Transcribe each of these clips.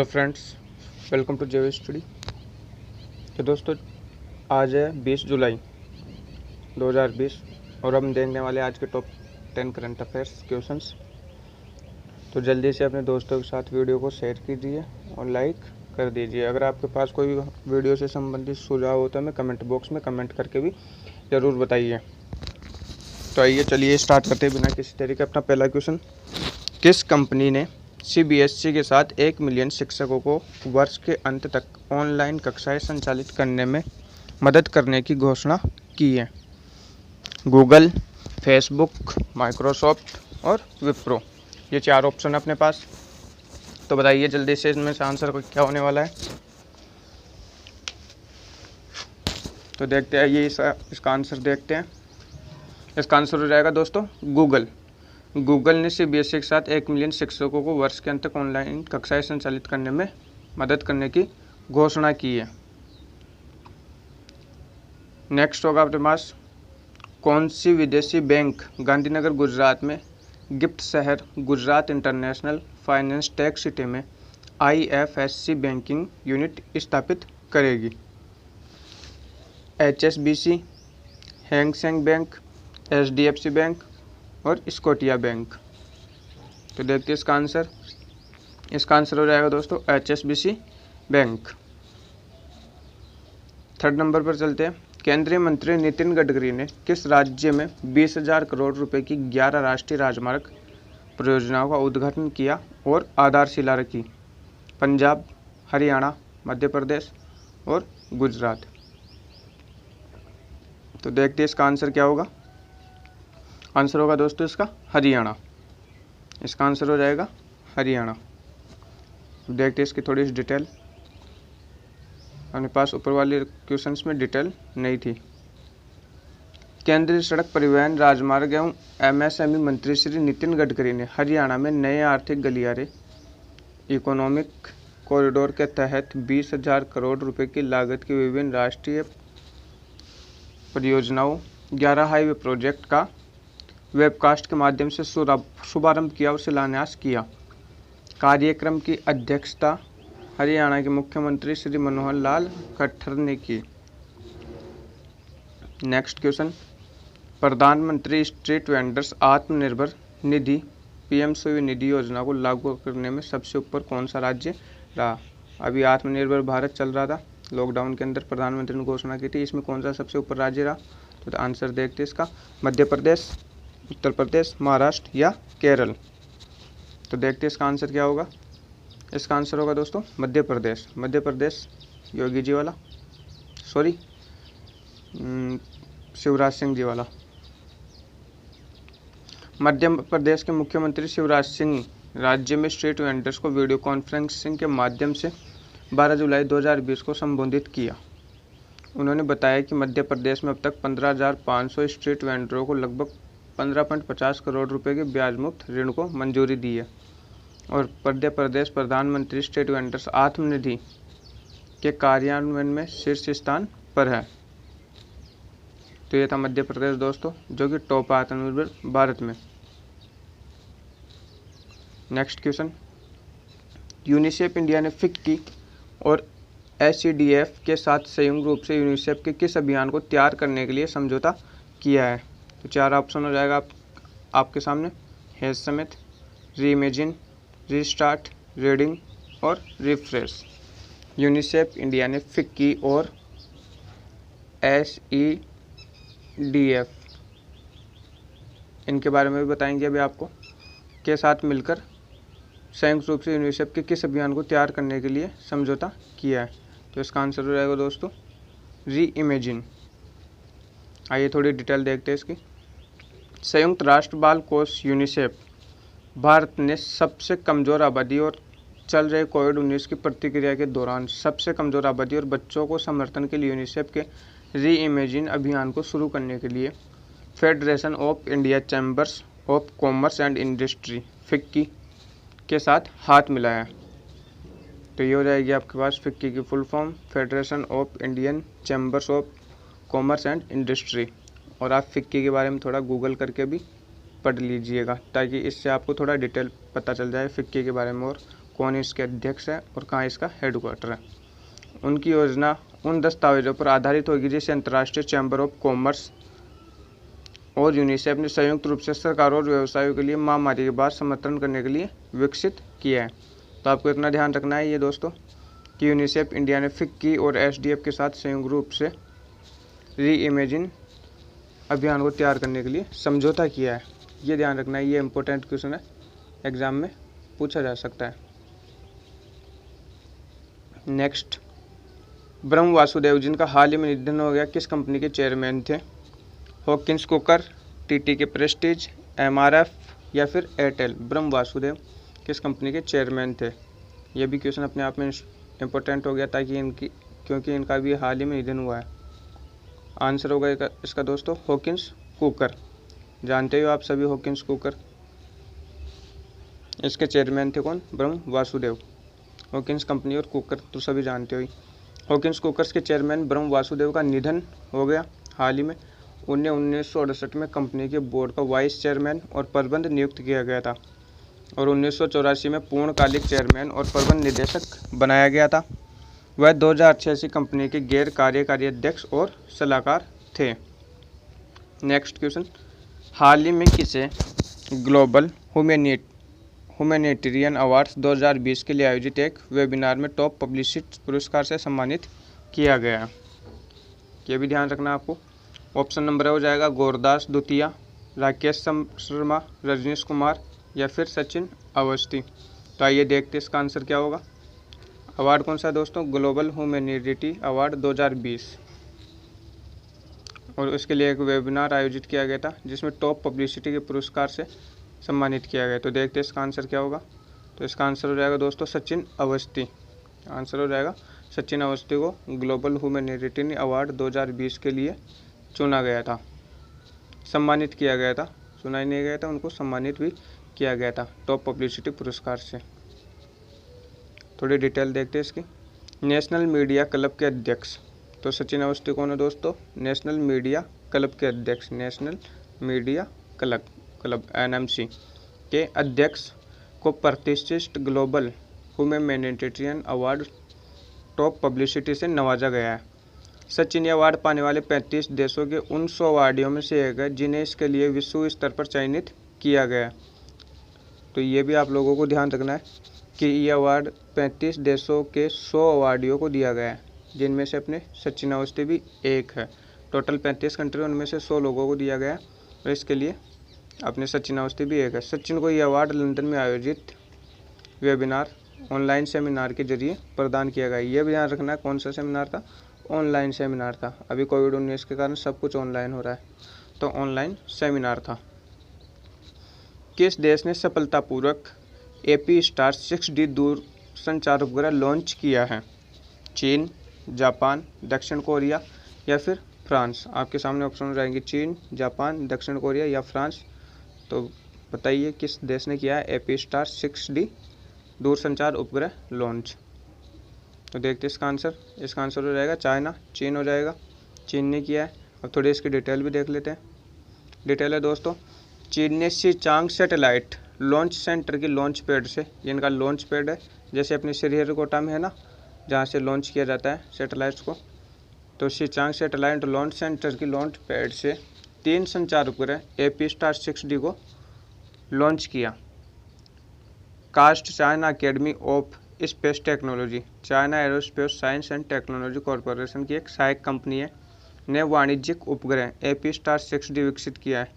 Hello friends, welcome to जेवी study. तो दोस्तों, आज है 20 जुलाई 2020 और हम देखने वाले आज के टॉप 10 करंट अफेयर्स क्वेश्चंस। तो जल्दी से अपने दोस्तों के साथ वीडियो को शेयर कीजिए और लाइक कर दीजिए। अगर आपके पास कोई भी वीडियो से संबंधित सुझाव हो तो हमें कमेंट बॉक्स में कमेंट करके भी ज़रूर बताइए। तो आइए चलिए स्टार्ट करते हैं बिना किसी तरीके। अपना पहला क्वेश्चन, किस कंपनी ने सीबीएसई के साथ 1 मिलियन शिक्षकों को वर्ष के अंत तक ऑनलाइन कक्षाएं संचालित करने में मदद करने की घोषणा की है? गूगल, फेसबुक, माइक्रोसॉफ्ट और विप्रो। ये 4 ऑप्शन है अपने पास। तो बताइए जल्दी से इनमें से आंसर क्या होने वाला है। तो देखते हैं, ये इसका आंसर देखते हैं। इसका आंसर हो जाएगा दोस्तों गूगल। गूगल ने सीबीएसई के साथ 1 मिलियन शिक्षकों को वर्ष के अंत तक ऑनलाइन कक्षाएं संचालित करने में मदद करने की घोषणा की है। नेक्स्ट होगा आपके पास, कौन सी विदेशी बैंक गांधीनगर गुजरात में गिफ्ट शहर Gujarat international finance tech city में आईएफएससी बैंकिंग यूनिट स्थापित करेगी? HSBC, Hang Seng bank, HDFC bank और स्कोटिया बैंक। तो देखते हैं इसका आंसर। इसका आंसर हो जाएगा दोस्तों एचएसबीसी बैंक। थर्ड नंबर पर चलते हैं। केंद्रीय मंत्री नितिन गडकरी ने किस राज्य में 20,000 करोड़ रुपए की 11 राष्ट्रीय राजमार्ग परियोजनाओं का उद्घाटन किया और आधारशिला रखी? पंजाब, हरियाणा, मध्य प्रदेश और गुजरात। तो देखते हैं इसका आंसर क्या होगा। आंसर होगा दोस्तों इसका हरियाणा। इसका आंसर हो जाएगा हरियाणा। देखते हैं इसकी थोड़ी सी डिटेल। अपने पास ऊपर वाले क्वेश्चंस में डिटेल नहीं थी। केंद्रीय सड़क परिवहन राजमार्ग एवं एमएसएमई मंत्री श्री नितिन गडकरी ने हरियाणा में नए आर्थिक गलियारे इकोनॉमिक कॉरिडोर के तहत 20,000 करोड़ रुपए की लागत की विभिन्न राष्ट्रीय परियोजनाओं 11 हाईवे प्रोजेक्ट का वेबकास्ट के माध्यम से शुभारंभ किया और शिलान्यास किया। कार्यक्रम की अध्यक्षता हरियाणा के मुख्यमंत्री श्री मनोहर लाल खट्टर ने की। नेक्स्ट क्वेश्चन, प्रधानमंत्री street vendors Atmanirbhar Nidhi PM Svanidhi योजना को लागू करने में सबसे ऊपर कौन सा राज्य रहा? अभी आत्मनिर्भर भारत चल रहा था, लॉकडाउन के अंदर प्रधानमंत्री ने घोषणा की थी। इसमें कौन सा सबसे ऊपर राज्य रहा? तो आंसर देखते इसका, मध्य प्रदेश, उत्तर प्रदेश, महाराष्ट्र या केरल। तो देखते इसका आंसर क्या होगा। इसका आंसर होगा दोस्तों मध्य प्रदेश। मध्य प्रदेश योगी जी वाला, सॉरी शिवराज सिंह जी वाला। मध्य प्रदेश के मुख्यमंत्री शिवराज सिंह राज्य में स्ट्रीट वेंडर्स को वीडियो कॉन्फ्रेंसिंग के माध्यम से 12 जुलाई 2020 को संबोधित किया। उन्होंने बताया कि मध्य प्रदेश में अब तक 15,500 स्ट्रीट वेंडरों को लगभग 15.50 करोड़ रुपए के ब्याज मुक्त ऋण को मंजूरी दी है और मध्य प्रदेश प्रधानमंत्री स्ट्रीट वेंडर्स आत्मनिधि के कार्यान्वयन में शीर्ष स्थान पर है। तो ये था मध्य प्रदेश दोस्तों, जो कि टॉप आत्मनिर्भर भारत में। नेक्स्ट क्वेश्चन, यूनिसेफ इंडिया ने फिक्की और एससीडीएफ के साथ संयुक्त रूप से यूनिसेफ के किस अभियान को तैयार करने के लिए समझौता किया है? तो 4 ऑप्शन हो जाएगा आपके सामने, हेज समेत, रीइमेजिन, रीस्टार्ट, रीडिंग और रिफ्रेश। यूनिसेफ इंडिया ने फिक्की और एसईडीएफ इनके बारे में भी बताएंगे अभी आपको, के साथ मिलकर संयुक्त रूप से यूनिसेफ के किस अभियान को तैयार करने के लिए समझौता किया है? तो इसका आंसर हो जाएगा दोस्तों रीइमेजिन। आइए थोड़ी डिटेल देखते हैं इसकी। संयुक्त राष्ट्र बाल कोष यूनिसेफ भारत ने सबसे कमज़ोर आबादी और चल रहे कोविड-19 की प्रतिक्रिया के दौरान सबसे कमज़ोर आबादी और बच्चों को समर्थन के लिए यूनिसेफ के रीइमेजिन अभियान को शुरू करने के लिए federation of India chambers of commerce and industry FICCI के साथ हाथ मिलाया। तो ये हो जाएगी आपके पास फिक्की की full form, federation of Indian chambers of commerce and industry. और आप फिक्की के बारे में थोड़ा गूगल करके भी पढ़ लीजिएगा ताकि इससे आपको थोड़ा डिटेल पता चल जाए फिक्की के बारे में और कौन इसके अध्यक्ष है और कहाँ इसका हेडक्वार्टर है। उनकी योजना उन दस्तावेजों पर आधारित होगी जिसे अंतर्राष्ट्रीय चैम्बर ऑफ कॉमर्स और यूनिसेफ ने संयुक्त रूप से सरकारों और व्यवसायों के लिए महामारी के बाद समर्थन करने के लिए विकसित किया है। तो आपको इतना ध्यान रखना है ये दोस्तों कि यूनिसेफ, इंडिया ने फिक्की और एसडीएफ के साथ संयुक्त रूप से री इमेजिन अभियान को तैयार करने के लिए समझौता किया है। ये ध्यान रखना है, ये इंपॉर्टेंट क्वेश्चन है, एग्जाम में पूछा जा सकता है। नेक्स्ट, ब्रह्म वासुदेव जिनका हाल ही में निधन हो गया, किस कंपनी के चेयरमैन थे? Hawkins cooker, TTK Prestige, MRF या फिर एयरटेल। ब्रह्म वासुदेव किस कंपनी के चेयरमैन थे? यह भी क्वेश्चन अपने आप में इम्पोर्टेंट हो गया ताकि क्योंकि इनका भी हाल ही में निधन हुआ है। आंसर होगा इसका दोस्तों हॉकिंस कुकर। जानते हो आप सभी हॉकिंस कुकर, इसके चेयरमैन थे कौन? ब्रह्म वासुदेव। हॉकिंस कंपनी और कुकर तो सभी जानते हो ही। हॉकिंस कुकर्स के चेयरमैन ब्रह्म वासुदेव का निधन हो गया हाल ही में। उन्हें 1968 में कंपनी के बोर्ड का वाइस चेयरमैन और प्रबंध नियुक्त किया गया था और 1984 में पूर्णकालिक चेयरमैन और प्रबंध निदेशक बनाया गया था। वह 2006 से कंपनी के गैर कार्यकारी अध्यक्ष और सलाहकार थे। नेक्स्ट क्वेश्चन, हाल ही में किसे ग्लोबल ह्यूमैनिटेरियन अवार्ड्स 2020 के लिए आयोजित एक वेबिनार में टॉप पब्लिसिटी पुरस्कार से सम्मानित किया गया? ये भी ध्यान रखना आपको। ऑप्शन नंबर हो जाएगा गौरदास दुतिया, राकेश शर्मा, रजनीश कुमार या फिर सचिन अवस्थी। तो आइए देखते इसका आंसर क्या होगा। अवार्ड कौन सा है दोस्तों? ग्लोबल ह्यूमैनिटी अवार्ड 2020, और उसके लिए एक वेबिनार आयोजित किया गया था जिसमें टॉप पब्लिसिटी के पुरस्कार से सम्मानित किया गया। तो देखते इसका आंसर क्या होगा। तो इसका आंसर हो जाएगा दोस्तों सचिन अवस्थी। आंसर हो जाएगा सचिन अवस्थी को ग्लोबल ह्यूमैनिटेरियन अवार्ड 2020 के लिए चुना गया था, सम्मानित किया गया था। चुना ही नहीं गया था, उनको सम्मानित भी किया गया था टॉप पब्लिसिटी पुरस्कार से। थोड़ी डिटेल देखते हैं इसकी। नेशनल मीडिया क्लब के अध्यक्ष, तो सचिन अवस्थी कौन है दोस्तों? नेशनल मीडिया क्लब के अध्यक्ष, नेशनल मीडिया क्लब एनएमसी के अध्यक्ष को प्रतिष्ठित global humanitarian award top publicity से नवाजा गया है। सचिन अवार्ड पाने वाले 35 देशों के उन 100 अवार्डियों में से एक है जिन्हें इसके लिए विश्व स्तर पर चयनित किया गया। तो ये भी आप लोगों को ध्यान रखना है कि ये अवार्ड 35 देशों के 100 अवार्डियों को दिया गया है, जिनमें से अपने सचिन अवस्थी भी एक है। टोटल 35 कंट्री, उनमें से 100 लोगों को दिया गया है और इसके लिए अपने सचिन अवस्थी भी एक है। सचिन को ये अवार्ड लंदन में आयोजित वेबिनार ऑनलाइन सेमिनार के जरिए प्रदान किया गया। ये भी ध्यान रखना है कौन सा सेमिनार था? ऑनलाइन सेमिनार था। अभी कोविड-19 के कारण सब कुछ ऑनलाइन हो रहा है, तो ऑनलाइन सेमिनार था। किस देश ने सफलतापूर्वक एपीस्टार 6D दूरसंचार उपग्रह लॉन्च किया है? चीन, जापान, दक्षिण कोरिया या फिर फ्रांस। आपके सामने ऑप्शन हो जाएंगे चीन, जापान, दक्षिण कोरिया या फ्रांस। तो बताइए किस देश ने किया है एपीस्टार 6D दूरसंचार उपग्रह लॉन्च। तो देखते इसका आंसर हो जाएगा चाइना, चीन हो जाएगा। चीन ने किया है। अब थोड़ी इसकी डिटेल भी देख लेते हैं। डिटेल है दोस्तों, चीन ने शीचांग सैटेलाइट लॉन्च सेंटर की लॉन्च पैड से, इनका लॉन्च पैड है जैसे अपने श्रीहरिकोटा में है ना, जहाँ से लॉन्च किया जाता है सैटेलाइट्स को, तो शीचांग सैटेलाइट लॉन्च सेंटर की लॉन्च पैड से 3 संचार उपग्रह एपीस्टार 6D को लॉन्च किया। CAST China academy of space technology, China aerospace science and technology corporation की एक सहायक कंपनी है, ने वाणिज्यिक उपग्रह एपीस्टार 6D विकसित किया है।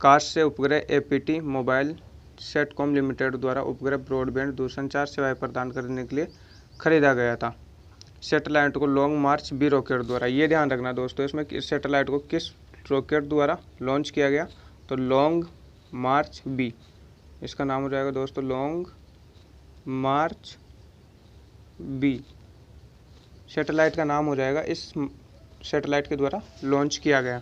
कास्ट से उपग्रह एपीटी मोबाइल सेटकॉम लिमिटेड द्वारा उपग्रह ब्रॉडबैंड दूरसंचार सेवाएं प्रदान करने के लिए खरीदा गया था। सैटेलाइट को लॉन्ग मार्च बी रॉकेट द्वारा, ये ध्यान रखना दोस्तों इसमें कि सैटेलाइट को किस रॉकेट द्वारा लॉन्च किया गया, तो लॉन्ग मार्च बी, इसका नाम हो जाएगा दोस्तों लॉन्ग मार्च बी, सैटेलाइट का नाम हो जाएगा। इस सैटेलाइट के द्वारा लॉन्च किया गया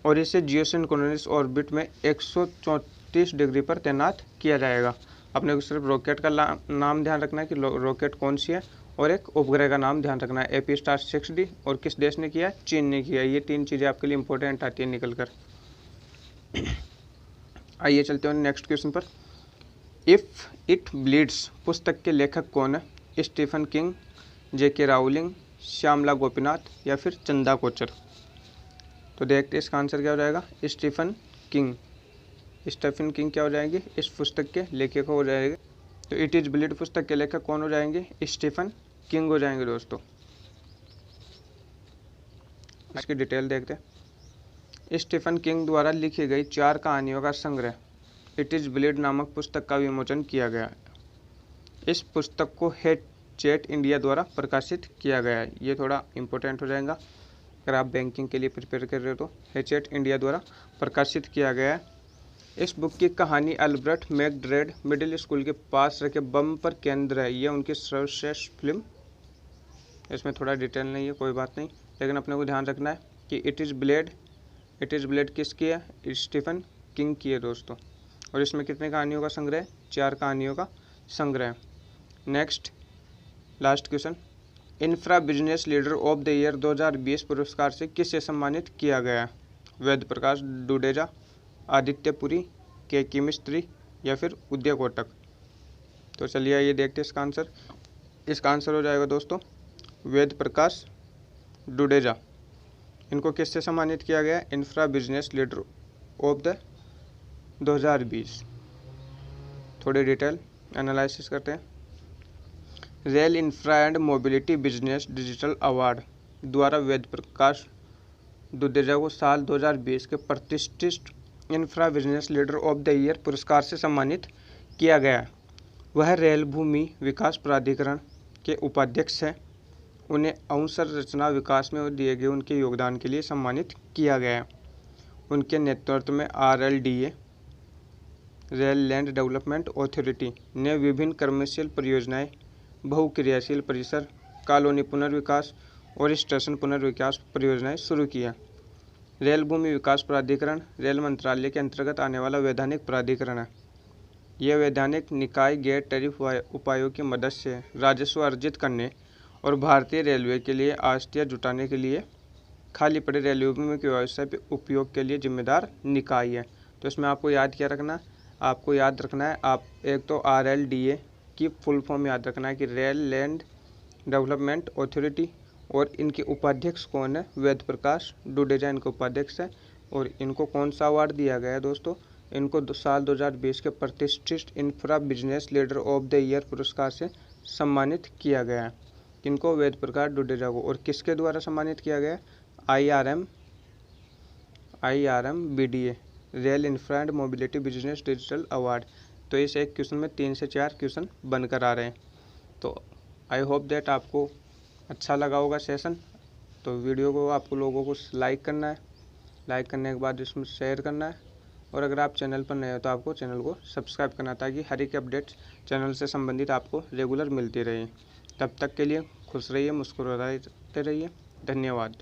और इसे जियोसिंक्रोनस ऑर्बिट में 134 डिग्री पर तैनात किया जाएगा। अपने को सिर्फ रॉकेट का नाम ध्यान रखना है कि रॉकेट कौन सी है, और एक उपग्रह का नाम ध्यान रखना है एपीस्टार 6D, और किस देश ने किया है? चीन ने किया है। ये 3 चीज़ें आपके लिए इंपॉर्टेंट आती है निकल कर। आइए चलते हैं नेक्स्ट क्वेश्चन पर। इफ़ इट ब्लीड्स पुस्तक के लेखक कौन है? Stephen King, J.K. Rowling, Shyamala Gopinath या फिर चंदा कोचर। तो देखते हैं इसका आंसर क्या हो जाएगा, स्टीफन किंग। स्टीफन किंग क्या हो जाएंगे, इस पुस्तक के लेखक हो जाएंगे। तो इट इज़ ब्लीड पुस्तक के लेखक कौन हो जाएंगे, स्टीफन किंग हो जाएंगे दोस्तों। इसकी डिटेल देखते हैं। स्टीफन किंग द्वारा लिखी गई 4 कहानियों का संग्रह इट इज़ ब्लीड नामक पुस्तक का विमोचन किया गया है। इस पुस्तक को हैचेट इंडिया द्वारा प्रकाशित किया गया है। ये थोड़ा इंपॉर्टेंट हो जाएगा अगर आप बैंकिंग के लिए प्रिपेयर कर रहे हो तो। हैचेट इंडिया द्वारा प्रकाशित किया गया है। इस बुक की कहानी अल्बर्ट मैकडर्ड मिडिल स्कूल के पास रखे बम पर केंद्र है। ये उनकी सर्वश्रेष्ठ फिल्म। इसमें थोड़ा डिटेल नहीं है, कोई बात नहीं, लेकिन अपने को ध्यान रखना है कि इट इज़ ब्लेड किसकी है, स्टीफन किंग की है दोस्तों। और इसमें कितने कहानियों का संग्रह है, 4 कहानियों का संग्रह। Next last question, infra business leader of the year 2020 पुरस्कार से किसे सम्मानित किया गया? वेद प्रकाश डुडेजा, आदित्य पुरी, के मिस्त्री या फिर उदय कोटक। तो चलिए ये देखते हैं इसका आंसर। इसका आंसर हो जाएगा दोस्तों वेद प्रकाश डुडेजा। इनको किससे सम्मानित किया गया? Infra business leader of the 2020। थोड़ी डिटेल एनालिसिस करते हैं। Rail infra and mobility business digital award द्वारा वेद प्रकाश डुडेजा को साल 2020 के प्रतिष्ठित infra business leader of the year पुरस्कार से सम्मानित किया गया। वह रेल भूमि विकास प्राधिकरण के उपाध्यक्ष हैं। उन्हें अवसंरचना विकास में दिए गए उनके योगदान के लिए सम्मानित किया गया। उनके नेतृत्व में RLDA rail land development authority ने विभिन्न कमर्शियल परियोजनाएं, बहुक्रियाशील परिसर, कॉलोनी पुनर्विकास और स्टेशन पुनर्विकास परियोजनाएं शुरू की हैं। रेल भूमि विकास प्राधिकरण रेल मंत्रालय के अंतर्गत आने वाला वैधानिक प्राधिकरण है। यह वैधानिक निकाय गैर टैरिफ उपायों की मदद से राजस्व अर्जित करने और भारतीय रेलवे के लिए आस्तिया जुटाने के लिए खाली पड़े रेलवे भूमि के व्यवसाय उपयोग के लिए जिम्मेदार निकाय है। तो इसमें आपको याद क्या रखना है, आपको याद रखना है आप एक तो RLDA की फुल फॉर्म याद रखना है कि रेल लैंड डेवलपमेंट अथॉरिटी, और इनके उपाध्यक्ष कौन है, वेद प्रकाश डुडेजा इनके उपाध्यक्ष है। और इनको कौन सा अवार्ड दिया गया है दोस्तों, इनको साल 2020 के प्रतिष्ठित infra business leader of the year पुरस्कार से सम्मानित किया गया है। किनको, वेद प्रकाश डुडेजा को। और किसके द्वारा सम्मानित किया गया? IRM BDA rail infra and mobility business digital award. तो इस एक क्वेश्चन में 3 से 4 क्वेश्चन बनकर आ रहे हैं। तो आई होप दैट आपको अच्छा लगा होगा सेशन। तो वीडियो को आपको लोगों को लाइक करना है, लाइक करने के बाद इसमें शेयर करना है, और अगर आप चैनल पर नए हो तो आपको चैनल को सब्सक्राइब करना है, ताकि हर एक अपडेट्स चैनल से संबंधित आपको रेगुलर मिलती रहे। तब तक के लिए खुश रहिए, मुस्कुराते रहिए। धन्यवाद।